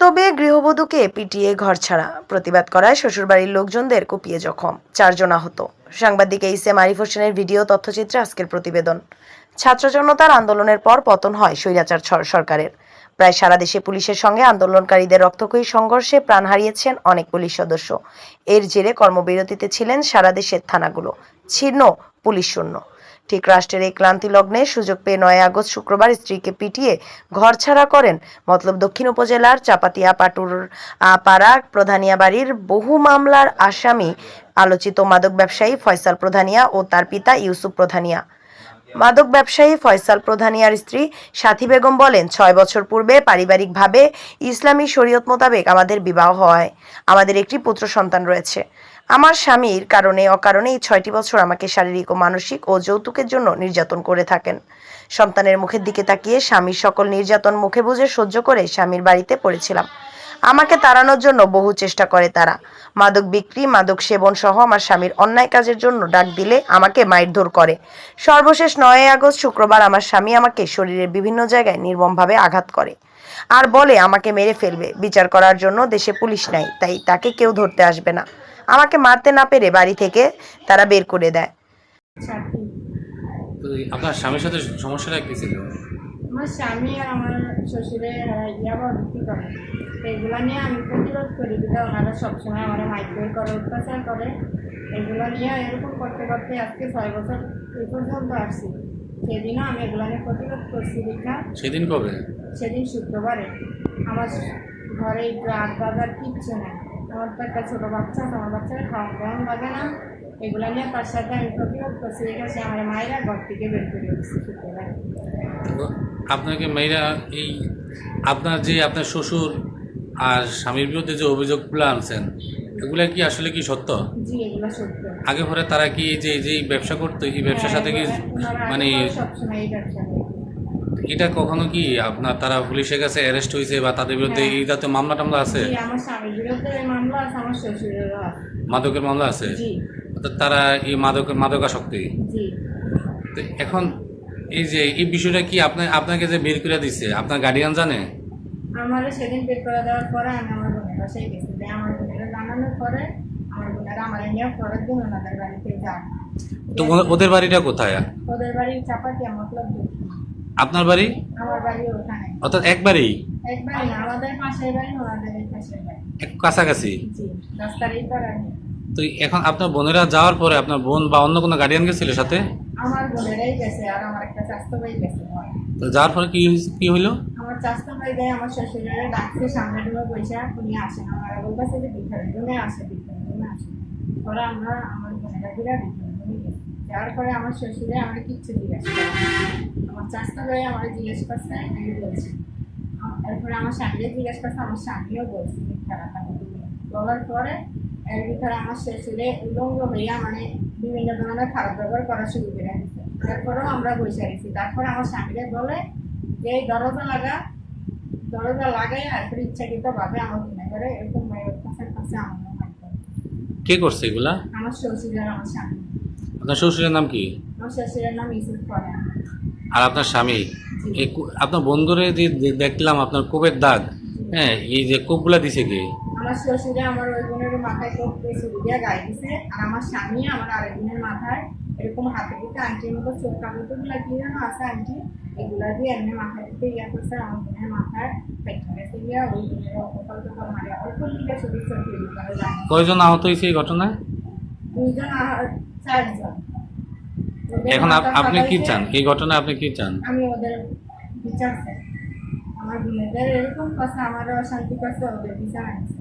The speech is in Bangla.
বাস্তবে গৃহবধূকে পিটিয়ে ঘরছাড়া, প্রতিবাদ করায় শ্বশুরবাড়ির লোকজনদের কুপিয়ে জখম, 4 জন আহত। সাংবাদিক এইসএম আরিফ হোসেনের ভিডিও তথ্যচিত্রে আজকের প্রতিবেদন। ছাত্র জনতার আন্দোলনের পর পতন হয় স্বৈরাচার সরকারের। প্রায় সারা দেশে পুলিশের সঙ্গে আন্দোলনকারীদের রক্তক্ষয়ী সংঘর্ষে প্রাণ হারিয়েছেন অনেক পুলিশ সদস্য। এর জেরে কর্মবিরতিতে ছিলেন সারা দেশের থানাগুলো, ছিন্ন পুলিশ শূন্য। ঠিক রাষ্ট্রের এই ক্লান্তি লগ্নে সুযোগ পেয়ে 9 আগস্ট শুক্রবার স্ত্রীকে পিটিয়ে ঘরছাড়া করেন মতলব দক্ষিণ উপজেলার চাপাতিয়া পাটুর পাড়া প্রধানিয়া বাড়ির বহু মামলার আসামি আলোচিত মাদক ব্যবসায়ী ফয়সাল প্রধানিয়া ও তার পিতা ইউসুফ প্রধানিয়া। মাদক ব্যবসায়ী ফয়সাল প্রধানিয়ার স্ত্রী সাথী বেগম বলেন, 6 বছর পূর্বে পারিবারিকভাবে ইসলামী শরীয়ত মোতাবেক আমাদের বিবাহ হয়। আমাদের একটি পুত্র সন্তান রয়েছে। আমার স্বামীর কারণে অকারণে এই 6টি বছর আমাকে শারীরিক ও মানসিক ও যৌতুকের জন্য নির্যাতন করে থাকেন। সন্তানের মুখের দিকে তাকিয়ে স্বামীর সকল নির্যাতন মুখে বুঝে সহ্য করে স্বামীর বাড়িতে পড়েছিলাম। আমাকে তাড়ানোর জন্য বহু চেষ্টা করে তারা। মাদক বিক্রি, মাদক সেবন সহ আমার স্বামীর অন্যায় কাজের জন্য ডাক দিলে আমাকে মারধর করে। সর্বশেষ 9 আগস্ট শুক্রবার আমার স্বামী আমাকে শরীরের বিভিন্ন জায়গায় নির্মমভাবে আঘাত করে আর বলে আমাকে মেরে ফেলবে। বিচার করার জন্য দেশে পুলিশ নাই, তাই তাকে কেউ ধরতে আসবে না। আমাকে মারতে না পেরে বাড়ি থেকে তারা বের করে দেয়। তো আপনার স্বামীর সাথে সমস্যাটা কি ছিল? আমার স্বামী আর আমার শ্বশুরে ইয়াবা বিক্রি করে, তো এগুলো নিয়ে আমি প্রতিরোধ করি, কিন্তু ওনারা সবসময় আমার মাইগ্রেট করে, অত্যাচার করে। এগুলো নিয়ে এরকম করতে করতে আজকে 6 বছর এই পর্যন্ত আসছি। সেদিনও আমি এগুলো নিয়ে প্রতিরোধ করছি। দেখা সেদিন কবে? সেদিন শুক্রবারে আমার ঘরে একটু আট বাজার কিচ্ছু না। আমার তো একটা ছোটো বাচ্চা আছে, আমার বাচ্চারা খাওয়া দাওয়া লাগে না। এগুলো নিয়ে তার সাথে আমি প্রতিরোধ করছি। দেখা সে আমার মায়েরা ঘর থেকে বের করে দিচ্ছি শুক্রবারে। আপনাকে মেয়েরা এই আপনার যে আপনার শ্বশুর আর স্বামীর বিরুদ্ধে যে অভিযোগগুলো আনছেন, এগুলা কি আসলে কি সত্য? জি, এগুলো সত্য। আগে পরে তারা কি যে ব্যবসা করতো, এই ব্যবসার সাথে কি মানে সবসময় এই ব্যবসা করে। এটা কখনো কি আপনার তারা পুলিশের কাছে অ্যারেস্ট হয়েছে বা তাদের বিরুদ্ধে এইটাতে মামলা টামলা আছে? জি, আমার স্বামীর বিরুদ্ধে মামলা আছে, আমার শ্বশুরেরও আছে। মাদকের মামলা আছে? জি অর্থাৎ তারা এই মাদকাসক্তি। জি। তো এখন এই যে এই বিষয়টা কি আপনাকে যে বের করে দিচ্ছে, আপনার গার্ডিয়ান জানে? আমার সেদিন বের করে দেওয়ার পরে আমি আমার বোনের বাসায় গেছি। আমার বোনেরা জানানোর পরে আমার বোনেরা আমার নিয়ে পরের দিন ওনাদের বাড়িতে যান। তো ওদের বাড়িটা কোথায়? ওদের বাড়ি চাপাতিয়া মতলব দক্ষিণ। আপনার বাড়ি? আমার বাড়ি ওখানে। অর্থাৎ একবারেই? একবারই না, আমাদের পাশের বাড়ি, ওনাদের পাশের বাড়ি। কাছাকাছি? জি, রাস্তার এই পারে। তো এখন আপনার বোনেরা যাওয়ার পরে আপনার বোন বা অন্য কোনো গার্ডিয়ান গেছিল সাথে? আমার বোনেরাই গেছে, আর আমার একটা চাস্তো ভাই গেছে। তো যাওয়ার পরে কি হইলো? আমার চাস্তো ভাই দেয় আমার শ্বশুরের ডাকছে সামনে ডুবে পয়সা, উনি আসে না। আমার বলতেছে যে বিখারের জন্য আসে, বিখারের জন্য আসে। পরে আমরা আমার বোনেরা দিলা বিখারের জন্য গেছি। যাওয়ার পরে আমার শ্বশুরে আমার কিচ্ছু জিজ্ঞাসা করে। আমার চাস্তো ভাই আমার জিজ্ঞেস করছে, আমি বলছি। এরপরে আমার স্বামীকে জিজ্ঞেস করছে, আমার স্বামীও বলছে খারাপ। বলার পরে এর ভিতরে আমার শ্বশুরে উলঙ্গ হইয়া মানে বিভিন্ন ধরনের খারাপ ব্যবহার করা শুরু করে দিচ্ছে। তারপরেও আমরা বসে গেছি। তারপরে আমার স্বামীকে বলে যে এই দরজা লাগাই এরপরে ইচ্ছাকৃত ভাবে আমার মনে করে এরকম অত্যাচার করছে আমার মনে করে। কে করছে এগুলা? আমার শ্বশুরের আমার স্বামী। আপনার শ্বশুরের নাম কি? আমার শ্বশুরের নাম ইউসুফ প্রধান। আর আপনার স্বামী? এই আপনার বন্ধুরে যে দেখলাম আপনার কোপের দাগ, হ্যাঁ, এই যে কোপগুলা দিছে কে? আমার শ্বশুরে আমার ওই বোনের মাথায় কোপ ছুরি দিয়ে গায়ে দিছে, আর আমার স্বামী আমার আরেক বোনের মাথায় এরকম হাতে দিতে আংটির মতো চোখ কাপড়গুলা কি যেন আছে আংটি, এগুলা দিয়ে এমনি মাথায় দিতে ইয়া করছে। আমার বোনের মাথায় পেটে গেছে গিয়া ওই বোনের কপাল টপাল মারে অল্প লিখে ছবি ছবি করে যায়। কয়জন আহত হয়েছে এই ঘটনায়? 2 জন 4 জন। এখন আপনি কি চান এই ঘটনায়? আপনি কি চান? আমি ওদের বিচার চাই। আমার বোনেদের এরকম কথা, আমারও অশান্তি করছে, ওদের বিচার আনছে।